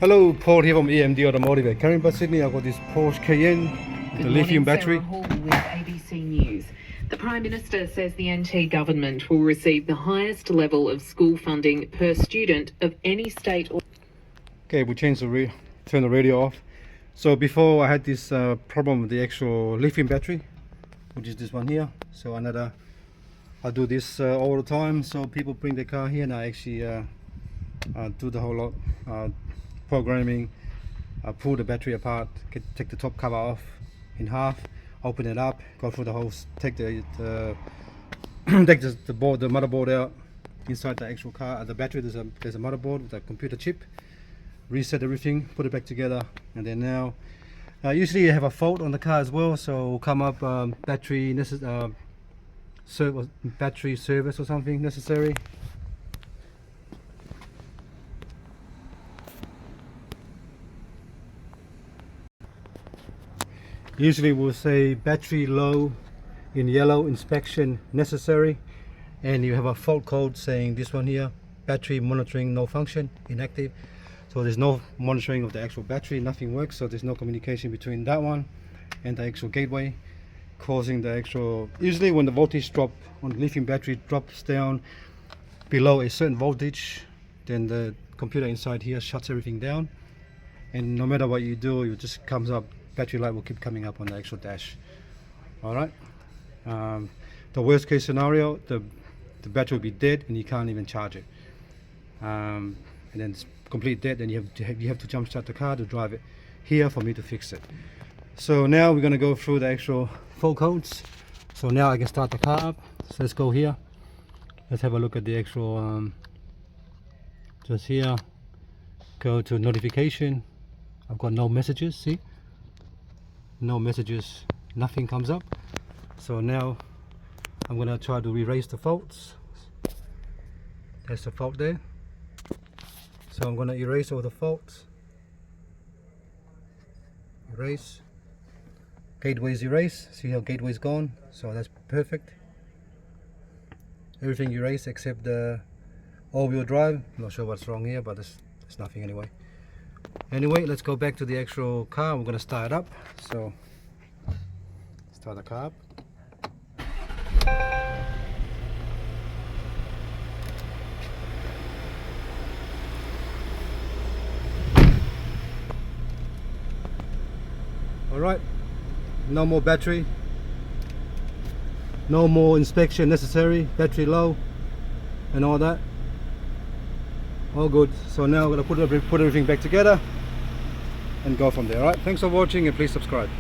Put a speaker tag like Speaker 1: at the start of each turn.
Speaker 1: Hello, Paul here from EMD Automotive at Caringbah, Sydney. I've got this Porsche Cayenne, the lithium battery.
Speaker 2: Sarah Hall with ABC News. The Prime Minister says the NT government will receive the highest level of school funding per student of any state or...
Speaker 1: Okay, we changed turn the radio off. So before I had this problem with the actual lithium battery, which is this one here. So I do this all the time. So people bring their car here and I actually do the whole lot. Programming, pull the battery apart, take the top cover off in half, open it up, go through the holes, take the motherboard out. Inside the actual car, the battery, there's a motherboard with a computer chip. Reset everything, put it back together, and then now usually you have a fault on the car as well, so will come up battery service or something necessary. Usually we'll say battery low in yellow, inspection necessary, and you have a fault code saying this one here, battery monitoring no function, inactive. So there's no monitoring of the actual battery, nothing works, so there's no communication between that one and the actual gateway, causing the actual, usually when the voltage drop on the lithium battery drops down below a certain voltage, then the computer inside here shuts everything down, and no matter what you do, it just comes up, battery light will keep coming up on the actual dash. Alright, the worst case scenario, the battery will be dead and you can't even charge it, and then it's complete dead, then you have to jump start the car to drive it here for me to fix it. So now we're going to go through the actual fault codes. So now I can start the car up. So let's go here, let's have a look at the actual just here, go to notification. I've got no messages, see, no messages, nothing comes up. So now I'm going to try to erase the faults. There's the fault there, so I'm going to erase all the faults. Erase, gateway's erase, see how gateway's gone, so that's perfect. Everything erased except the all-wheel drive. I'm not sure what's wrong here, but there's nothing anyway. Anyway, let's go back to the actual car. We're going to start it up. So start the car up. Alright, no more battery, no more inspection necessary, battery low and all that, all good. So now I'm going to put everything back together and go from there. Alright, thanks for watching and please subscribe.